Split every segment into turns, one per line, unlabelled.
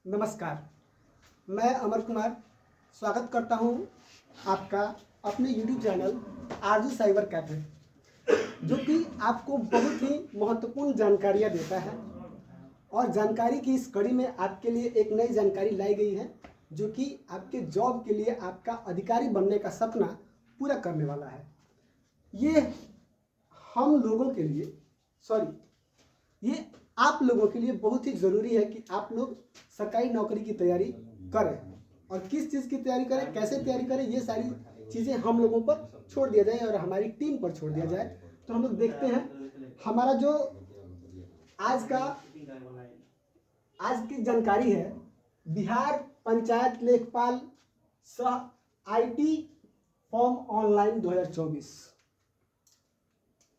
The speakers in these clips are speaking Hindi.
नमस्कार, मैं अमर कुमार स्वागत करता हूं आपका अपने YouTube चैनल आरजू साइबर कैफे, जो कि आपको बहुत ही महत्वपूर्ण जानकारियां देता है। और जानकारी की इस कड़ी में आपके लिए एक नई जानकारी लाई गई है, जो कि आपके जॉब के लिए आपका अधिकारी बनने का सपना पूरा करने वाला है। ये हम लोगों के लिए ये आप लोगों के लिए बहुत ही ज़रूरी है कि आप लोग सरकारी नौकरी की तैयारी करें। और किस चीज़ की तैयारी करें, कैसे तैयारी करें, ये सारी चीज़ें हम लोगों पर छोड़ दिया जाए और हमारी टीम पर छोड़ दिया जाए। तो हम लोग देखते हैं हमारा जो आज की जानकारी है, बिहार पंचायत लेखपाल सह IT फॉर्म ऑनलाइन 2024।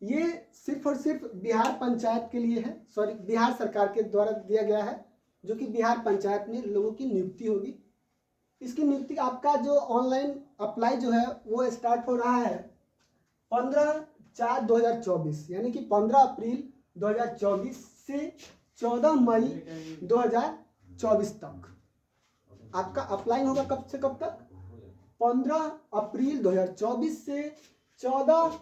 ये सिर्फ और सिर्फ बिहार पंचायत के लिए है, बिहार सरकार के द्वारा दिया गया है, जो कि बिहार पंचायत में लोगों की नियुक्ति होगी। इसकी नियुक्ति आपका जो ऑनलाइन अप्लाई जो है वो स्टार्ट हो रहा है 15/4/2024, यानी कि 15 अप्रैल 2024 से 14 मई 2024 तक आपका अप्लाई होगा। कब से कब तक? 15 अप्रैल 2024 से 14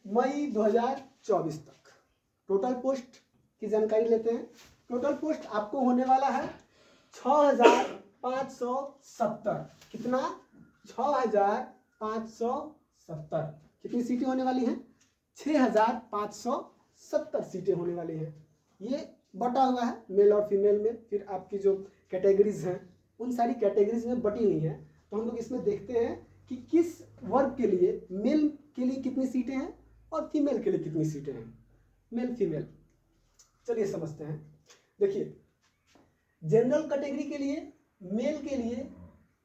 मई 2024 तक। टोटल पोस्ट की जानकारी लेते हैं। टोटल पोस्ट आपको होने वाला है 6570। कितना? 6570। कितनी सीटें होने वाली हैं? 6570 सीटें होने वाली हैं। ये बटा हुआ है मेल और फीमेल में। फिर आपकी जो कैटेगरीज हैं उन सारी कैटेगरीज में बटी हुई हैं। तो हम लोग इसमें देखते हैं कि किस वर्ग के लिए मेल के लिए कितनी सीटें हैं और फीमेल के लिए कितनी सीटें हैं। मेल फीमेल चलिए समझते हैं। देखिए, जनरल कैटेगरी के लिए मेल के लिए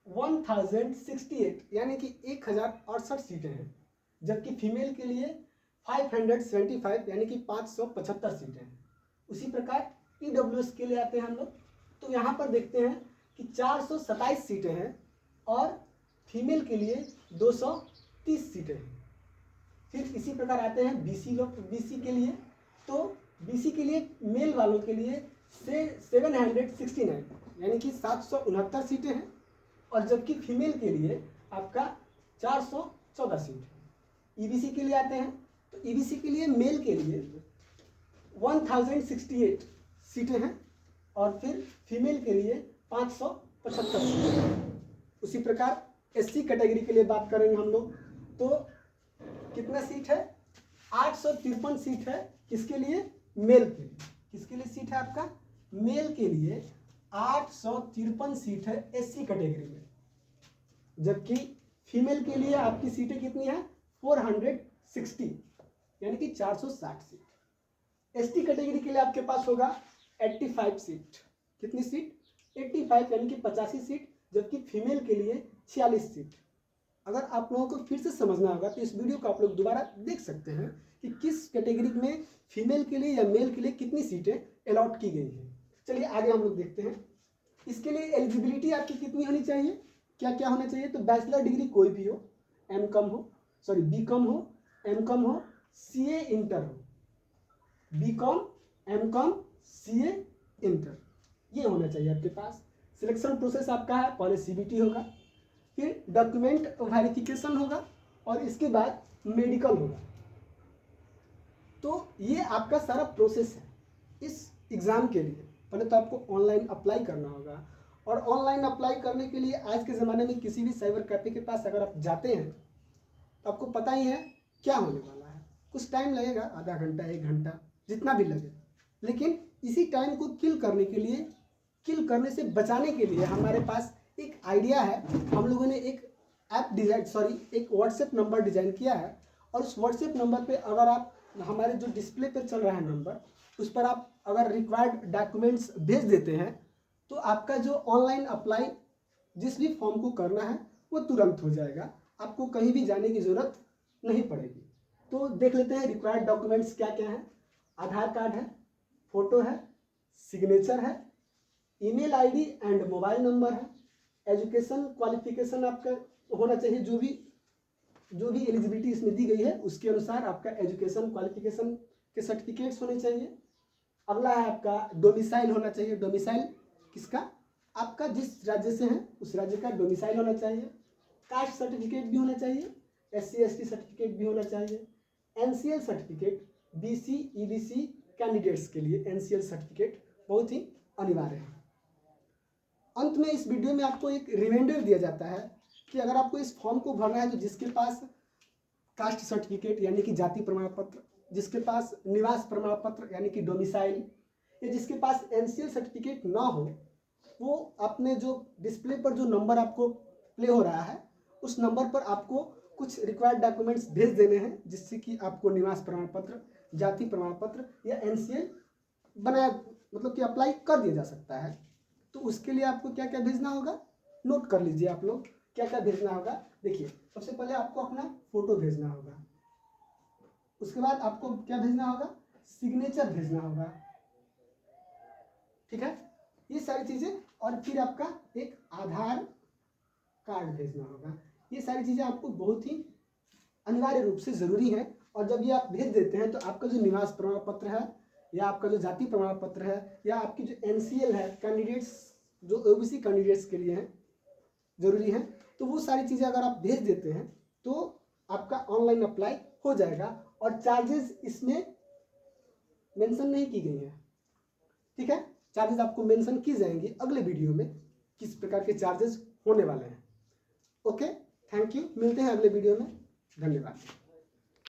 1068 यानी कि 1068 सीटें हैं, जबकि फीमेल के लिए 575 यानी कि 575 सीटें हैं। उसी प्रकार EWS के लिए आते हैं हम लोग, तो यहाँ पर देखते हैं कि 427 सीटें हैं और फीमेल के लिए 230 सीटें हैं। फिर इसी प्रकार आते हैं BC के लिए, तो BC के लिए मेल वालों के लिए 769 यानी कि 769 सीटें हैं, और जबकि फीमेल के लिए आपका 414 सीट है। EBC के लिए आते हैं, तो EBC के लिए मेल के लिए 1068 सीटें हैं और फिर फीमेल के लिए 575 सीटें हैं। उसी प्रकार SC कैटेगरी के लिए बात करेंगे हम लोग, तो कितना सीट है? 853 सीट है। किसके लिए? मेल के लिए। किसके लिए सीट है आपका? मेल के लिए 853 सीट है SC कैटेगरी में, जबकि फीमेल के लिए आपकी सीटें कितनी है? 460 यानी कि 460 सीट। ST कैटेगरी के लिए आपके पास होगा 85 सीट। कितनी सीट? 85 यानी कि 85 सीट, जबकि फीमेल के लिए 46 सीट। अगर आप लोगों को फिर से समझना होगा तो इस वीडियो को आप लोग दोबारा देख सकते हैं कि किस कैटेगरी में फीमेल के लिए या मेल के लिए कितनी सीटें अलॉट की गई हैं। चलिए आगे हम लोग देखते हैं। इसके लिए एलिजिबिलिटी आपकी कितनी होनी चाहिए, क्या क्या होना चाहिए? तो बैचलर डिग्री कोई भी हो, BCom हो, M.Com हो, CA इंटर हो, BCom, M.Com, CA इंटर, ये होना चाहिए आपके पास। सिलेक्शन प्रोसेस आपका है, पहले CBT होगा, फिर डॉक्यूमेंट वेरिफिकेशन होगा और इसके बाद मेडिकल होगा। तो ये आपका सारा प्रोसेस है इस एग्ज़ाम के लिए। पहले तो आपको ऑनलाइन अप्लाई करना होगा, और ऑनलाइन अप्लाई करने के लिए आज के ज़माने में किसी भी साइबर कैफे के पास अगर आप जाते हैं तो आपको पता ही है क्या होने वाला है। कुछ टाइम लगेगा, आधा घंटा 1 घंटा जितना भी लगे, लेकिन इसी टाइम को किल करने से बचाने के लिए हमारे पास एक आइडिया है। हम लोगों ने एक व्हाट्सएप नंबर डिज़ाइन किया है, और उस व्हाट्सएप नंबर पे अगर आप हमारे जो डिस्प्ले पे चल रहा है नंबर, उस पर आप अगर रिक्वायर्ड डॉक्यूमेंट्स भेज देते हैं तो आपका जो ऑनलाइन अप्लाई जिस भी फॉर्म को करना है वो तुरंत हो जाएगा। आपको कहीं भी जाने की ज़रूरत नहीं पड़ेगी। तो देख लेते हैं रिक्वायर्ड डॉक्यूमेंट्स क्या क्या हैं। आधार कार्ड है, फ़ोटो है, सिग्नेचर है, email ID and mobile number है, एजुकेशन क्वालिफिकेशन आपका होना चाहिए। जो भी एलिजिबिलिटी इसमें दी गई है उसके अनुसार आपका एजुकेशन क्वालिफिकेशन के सर्टिफिकेट्स होने चाहिए। अगला है आपका डोमिसाइल होना चाहिए। डोमिसाइल किसका? आपका जिस राज्य से है उस राज्य का डोमिसाइल होना चाहिए, कास्ट सर्टिफिकेट भी होना चाहिए, SC/ST सर्टिफिकेट भी होना चाहिए, NCL certificate BC EBC candidates के लिए NCL सर्टिफिकेट बहुत ही अनिवार्य है। अंत में इस वीडियो में आपको एक रिमाइंडर दिया जाता है कि अगर आपको इस फॉर्म को भरना है तो जिसके पास कास्ट सर्टिफिकेट यानी कि जाति प्रमाण पत्र, जिसके पास निवास प्रमाण पत्र यानी कि डोमिसाइल, या जिसके पास NCL सर्टिफिकेट ना हो, वो अपने जो डिस्प्ले पर जो नंबर आपको प्ले हो रहा है उस नंबर पर आपको कुछ रिक्वायर्ड डॉक्यूमेंट्स भेज देने हैं, जिससे कि आपको निवास प्रमाण पत्र, जाति प्रमाण पत्र या NCL बनाया मतलब कि अप्लाई कर दिया जा सकता है। तो उसके लिए आपको क्या क्या भेजना होगा, नोट कर लीजिए आप लोग क्या क्या भेजना होगा। देखिए, सबसे पहले आपको अपना फोटो भेजना होगा, उसके बाद आपको क्या भेजना होगा, सिग्नेचर भेजना होगा, ठीक है, ये सारी चीजें, और फिर आपका एक आधार कार्ड भेजना होगा। ये सारी चीजें आपको बहुत ही अनिवार्य रूप से जरूरी है। और जब ये आप भेज देते हैं तो आपका जो निवास प्रमाण पत्र है या आपका जो जाति प्रमाण पत्र है या आपकी जो NCL है, कैंडिडेट्स जो OBC कैंडिडेट्स के लिए हैं जरूरी है, तो वो सारी चीज़ें अगर आप भेज देते हैं तो आपका ऑनलाइन अप्लाई हो जाएगा। और चार्जेस इसमें मेंशन नहीं की गई है, ठीक है, चार्जेस आपको मेंशन की जाएंगी अगले वीडियो में, किस प्रकार के चार्जेस होने वाले हैं। ओके, थैंक यू, मिलते हैं अगले वीडियो में, धन्यवाद।